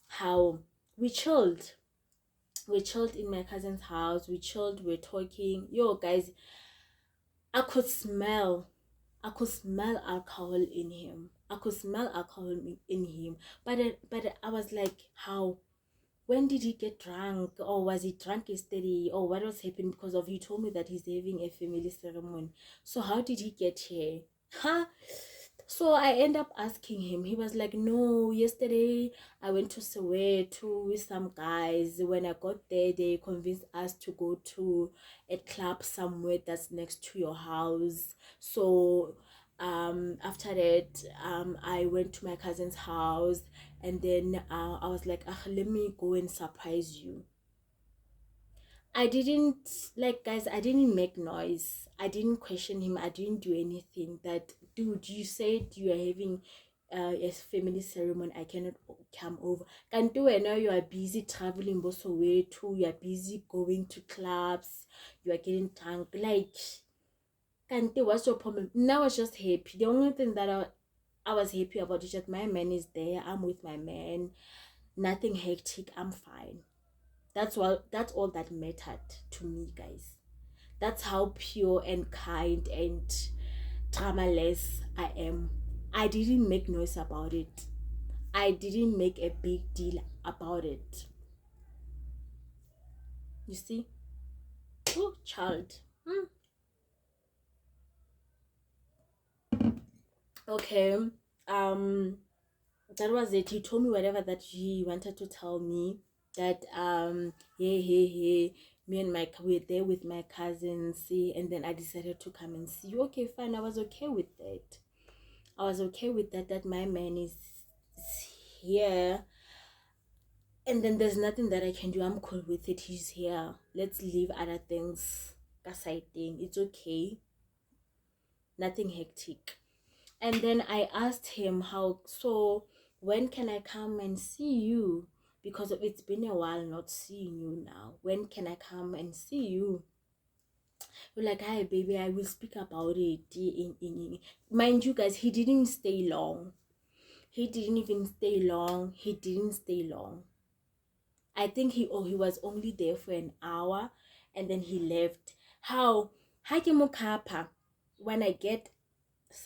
how we chilled. We chilled in my cousin's house. We chilled, we're talking. Yo, guys, I could smell alcohol in him. I could smell alcohol in him. But I was like, how? When did he get drunk? Or was he drunk yesterday? Or what was happening? Because of, he told me that he's having a family ceremony. So how did he get here? Huh? So I end up asking him. He was like, "No, yesterday I went to Soweto with some guys. When I got there, they convinced us to go to a club somewhere that's next to your house. So after that, I went to my cousin's house, and then I was like, ah, let me go and surprise you." I didn't, like, guys, I didn't make noise. I didn't question him. I didn't do anything. That, dude, you said you are having a family ceremony. I cannot come over. Can't do it now. You are busy traveling also way too. You are busy going to clubs. You are getting drunk. Like, can't do, what's your problem? Now I was just happy. The only thing that I was happy about is that my man is there. I'm with my man. Nothing hectic. I'm fine. That's all that mattered to me, guys. That's how pure and kind and dramaless I am. I didn't make noise about it. I didn't make a big deal about it. You see? Oh, child. Okay. Um that was it. He told me whatever that he wanted to tell me. That hey, me and my we're there with my cousins, see, and then I decided to come and see you. Okay, fine. I was okay with that. I was okay with that. That my man is here, and then there's nothing that I can do. I'm cool with it. He's here. Let's leave other things aside. Thing. It's okay. Nothing hectic. And then I asked him how, so when can I come and see you? Because it's been a while not seeing you now. When can I come and see you? You're like, "Hi baby, I will speak about it in mind you, guys, he didn't stay long. He didn't even stay long. He didn't stay long. I think he was only there for an hour, and then he left. How Hakimukapa, when I get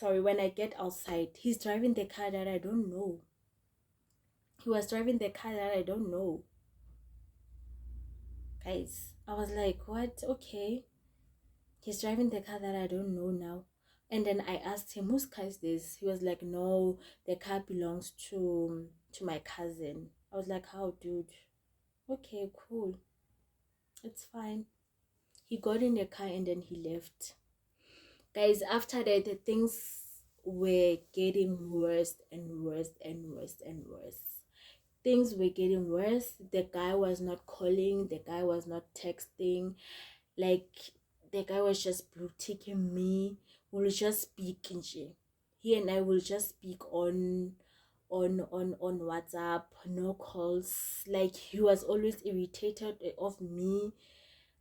when I get outside, he's driving the car that I don't know. He was driving the car that I don't know. Guys, I was like, what? Okay. He's driving the car that I don't know now. And then I asked him, whose car is this? He was like, no, the car belongs to my cousin. I was like, how, dude? Okay, cool. It's fine. He got in the car and then he left. Guys, after that, the things were getting worse and worse and worse and worse. Things were getting worse. The guy was not calling. The guy was not texting. Like, the guy was just blue ticking me. We'll just speak nje. He and I will just speak on WhatsApp, no calls. Like, he was always irritated of me.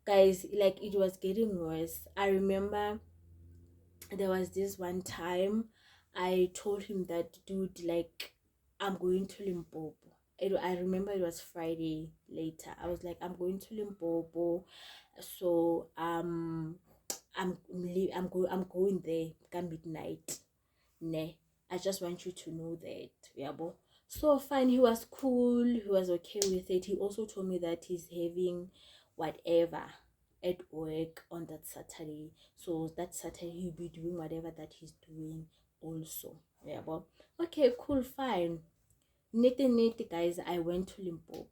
Guys, like, it was getting worse. I remember there was this one time I told him that, dude, like, I'm going to Limpopo. I remember it was Friday later. I was like, I'm going to Limpopo, so I'm going there at midnight. Ne, I just want you to know that, yeah, bo. So fine, he was cool. He was okay with it. He also told me that he's having whatever at work on that Saturday. So that Saturday he'll be doing whatever that he's doing also. Yeah, but okay, cool, fine. Nete, guys, I went to Limpopo.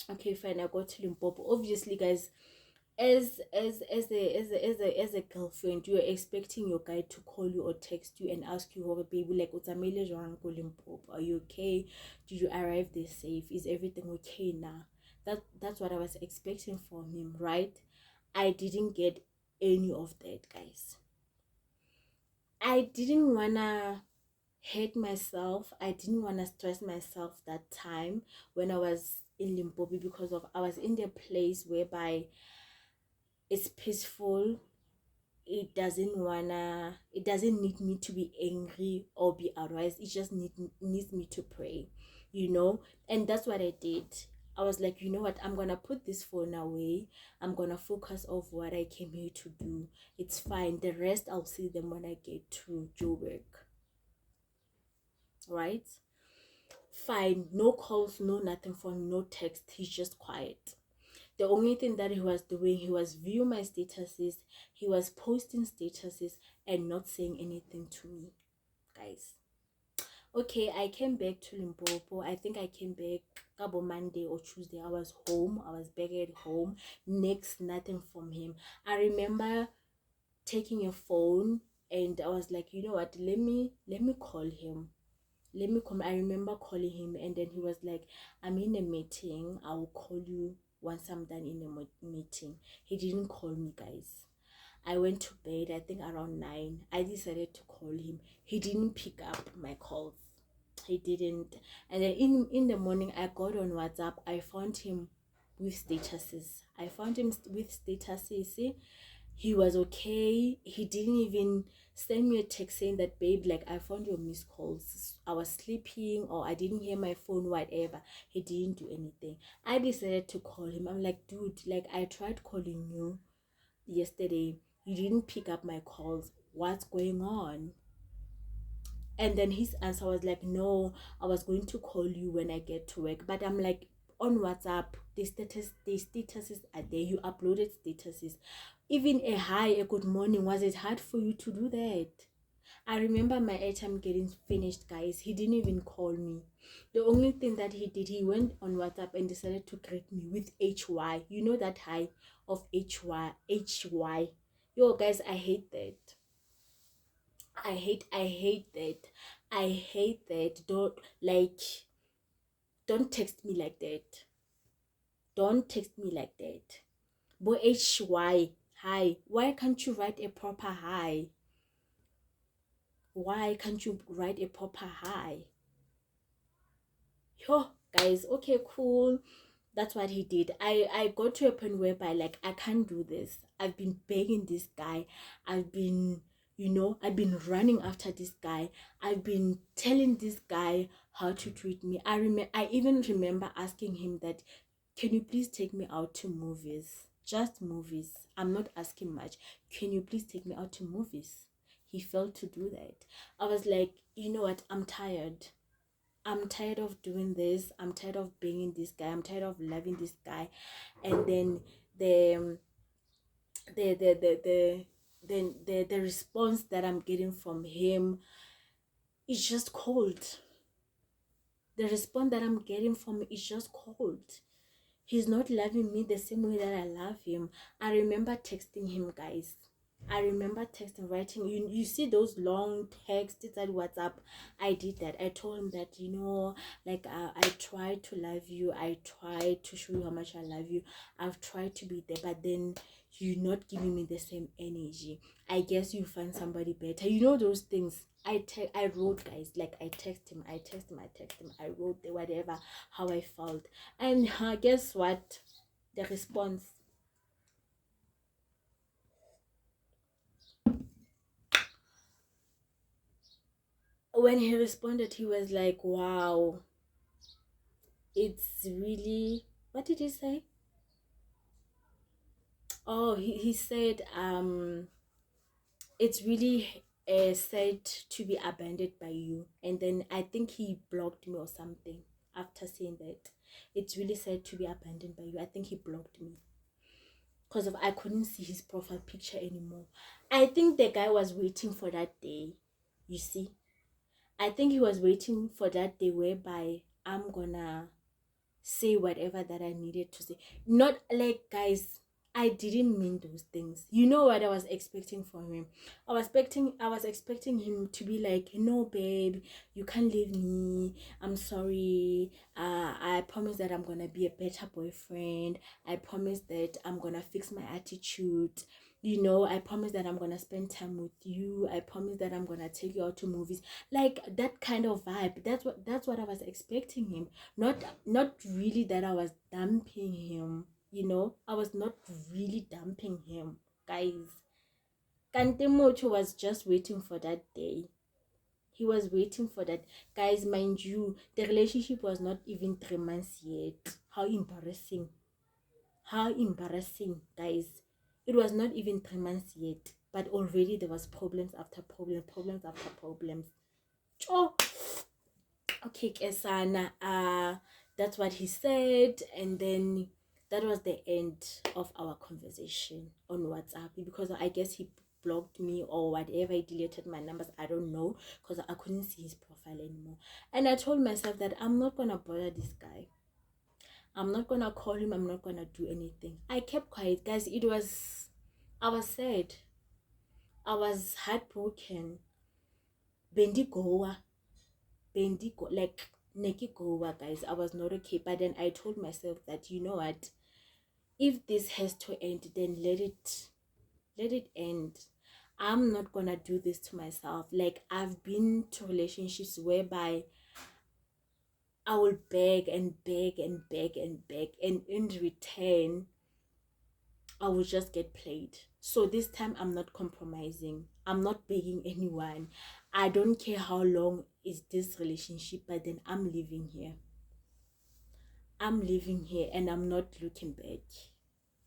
Okay, fine, I got to Limpopo. Obviously, guys, as a girlfriend, you're expecting your guy to call you or text you and ask you, "Oh, baby, like, utsamaile jwang ko Limpopo? Are you okay? Did you arrive there safe? Is everything okay now?" That's what I was expecting from him, right? I didn't get any of that, guys. I didn't wanna hate myself. I didn't wanna stress myself that time when I was in Limpopo, because of I was in the place whereby it's peaceful. It doesn't need me to be angry or be aroused. It just needs me to pray, you know. And that's what I did. I was like, you know what, I'm gonna put this phone away. I'm gonna focus on what I came here to do. It's fine, the rest I'll see them when I get to Joburg, right? Fine, no calls, no nothing from, no text. He's just quiet. The only thing that he was doing, he was viewing my statuses, he was posting statuses and not saying anything to me, guys. Okay, I came back to Limpopo. I think I came back about Monday or Tuesday. I was home. I was back at home. Next, nothing from him. I remember taking a phone and I was like, you know what? Let me call him. I remember calling him and then he was like, "I'm in a meeting. I will call you once I'm done in a meeting." He didn't call me, guys. I went to bed, I think around 9. I decided to call him. He didn't pick up my calls. He didn't. And then in the morning, I got on WhatsApp. I found him with statuses. See, he was okay. He didn't even send me a text saying that, "Babe, like, I found your missed calls. I was sleeping or I didn't hear my phone," whatever. He didn't do anything. I decided to call him. I'm like, "Dude, like, I tried calling you yesterday. You didn't pick up my calls. What's going on?" And then his answer was like, "No, I was going to call you when I get to work." But I'm like, on WhatsApp, the statuses are there. You uploaded statuses. Even a hi, a good morning, was it hard for you to do that? I remember my airtime getting finished, guys. He didn't even call me. The only thing that he did, he went on WhatsApp and decided to greet me with HY. You know that hi of HY. Yo, guys, I hate that. I hate that. I hate that. Don't text me like that. Don't text me like that. But HY, hi. Why can't you write a proper hi? Why can't you write a proper hi? Yo, guys, okay, cool. That's what he did. I got to a point whereby, like, I can't do this. I've been begging this guy. I've been, I've been running after this guy. I've been telling this guy how to treat me. I even remember asking him that, "Can you please take me out to movies? Just movies. I'm not asking much. Can you please take me out to movies?" He failed to do that. I was like, you know what? I'm tired. I'm tired of doing this. I'm tired of being this guy. I'm tired of loving this guy. And then the the the the the the response that I'm getting from him is just cold. The response that I'm getting from him is just cold. He's not loving me the same way that I love him. I remember texting him, guys. I remember texting, writing. You see those long texts at WhatsApp. I did that. I told him that, like, I tried to love you. I tried to show you how much I love you. I've tried to be there, but then you're not giving me the same energy. I guess you find somebody better. You know those things. I wrote, guys. Like, I text him. I wrote the whatever, how I felt. And guess what? The response. When he responded, he was like, "Wow, it's really," what did he say? Oh, he said, "It's really sad to be abandoned by you." And then I think he blocked me or something after saying that. "It's really sad to be abandoned by you." I think he blocked me because of I couldn't see his profile picture anymore. I think the guy was waiting for that day. You see, I think he was waiting for that day whereby I'm gonna say whatever that I needed to say. Not like, guys, I didn't mean those things. You know what I was expecting from him? I was expecting him to be like, no, babe, you can't leave me. I'm sorry. I promise that I'm gonna be a better boyfriend. I promise that I'm gonna fix my attitude. You know, I promise that I'm gonna spend time with you. I promise that I'm gonna take you out to movies. Like that kind of vibe. That's what I was expecting him. Not really that I was dumping him. You know, I was not really dumping him, guys. Kantemocho was just waiting for that day. He was waiting for that. Guys, mind you, the relationship was not even 3 months yet. How embarrassing. How embarrassing, guys. It was not even 3 months yet. But already there was problems after problems, problems after problems. Oh, okay, Kesana. That's what he said, and then that was the end of our conversation on WhatsApp, because I guess he blocked me or whatever. He deleted my numbers. I don't know, because I couldn't see his profile anymore. And I told myself that I'm not gonna bother this guy. I'm not gonna call him. I'm not gonna do anything. I kept quiet, guys. I was sad. I was heartbroken. Bendigoa. Like Neki Goa, guys. I was not okay. But then I told myself that, you know what, if this has to end, then let it end. I'm not gonna do this to myself. Like, I've been to relationships whereby I will beg and beg and beg and beg, and in return I will just get played. So this time I'm not compromising. I'm not begging anyone. I don't care how long is this relationship, but then I'm leaving here. I'm living here and I'm not looking back.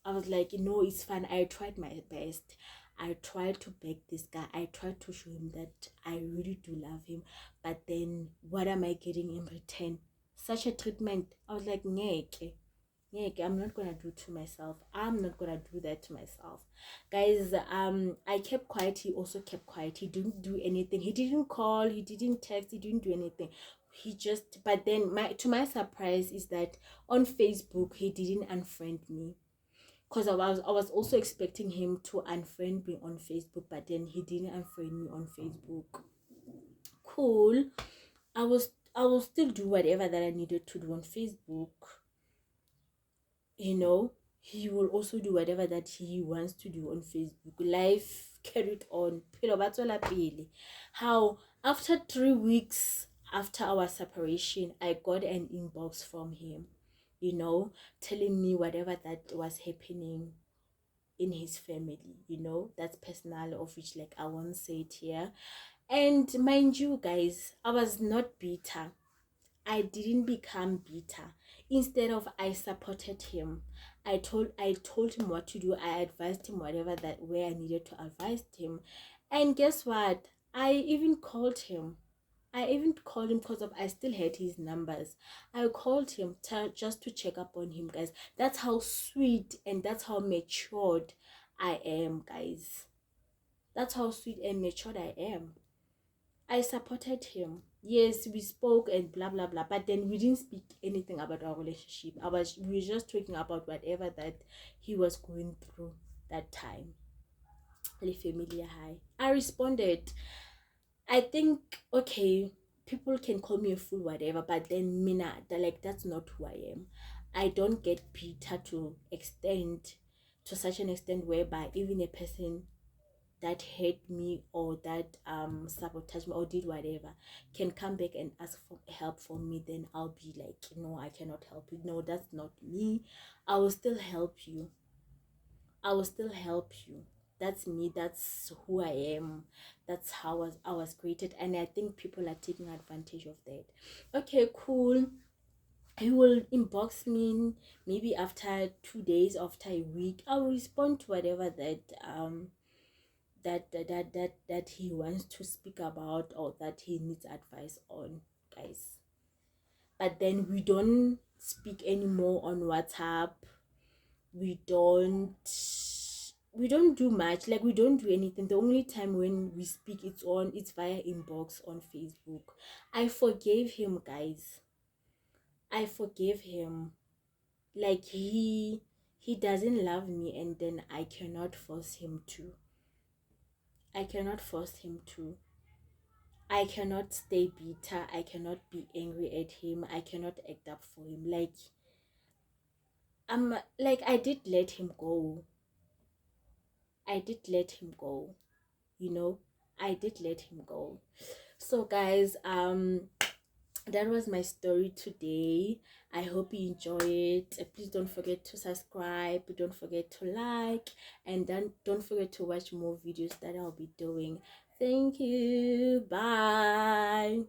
I was like, no, it's fine. I tried my best. I tried to beg this guy. I tried to show him that I really do love him. But then what am I getting in return? Such a treatment. I was like, Ngeke. Ngeke, I'm not gonna do to myself. I'm not gonna do that to myself. Guys, I kept quiet. He also kept quiet. He didn't do anything. He didn't call, he didn't text, he didn't do anything. He just, but then my surprise is that on Facebook he didn't unfriend me, because I was also expecting him to unfriend me on Facebook, but then he didn't unfriend me on Facebook. Cool. I will still do whatever that I needed to do on Facebook. You know, he will also do whatever that he wants to do on Facebook. Life carried on. How after 3 weeks after our separation, I got an inbox from him, you know, telling me whatever that was happening in his family. You know, that's personal, of which like I won't say it here. And mind you, guys, I was not bitter. I didn't become bitter. Instead of, I supported him. I told him what to do. I advised him whatever that way I needed to advise him. And guess what? I even called him because of, I still had his numbers. I called him just to check up on him, guys. That's how sweet and that's how matured I am, guys. That's how sweet and matured I am. I supported him. Yes, we spoke and blah blah blah, but then we didn't speak anything about our relationship. We were just talking about whatever that he was going through that time. Le familiar high. I responded. I think, okay, people can call me a fool, whatever, but then Mina, that's not who I am. I don't get bitter to such an extent whereby even a person that hate me or that sabotage me or did whatever can come back and ask for help from me, then I'll be like, no, I cannot help you. No, that's not me. I will still help you. That's me. That's who I am. That's how I was created, and I think people are taking advantage of that. Okay, cool. He will inbox me maybe after 2 days, after a week. I will respond to whatever that he wants to speak about or that he needs advice on, guys. But then we don't speak anymore on WhatsApp. We don't do much. Like, we don't do anything. The only time when we speak, it's via inbox on Facebook. I forgave him, guys. I forgave him. Like, he he doesn't love me, and then I cannot force him to. I cannot force him to. I cannot stay bitter. I cannot be angry at him. I cannot act up for him. Like I did let him go. I did let him go. You know, I did let him go. So guys, that was my story today. I hope you enjoy it. Please don't forget to subscribe, don't forget to like, and then don't forget to watch more videos that I'll be doing. Thank you. Bye.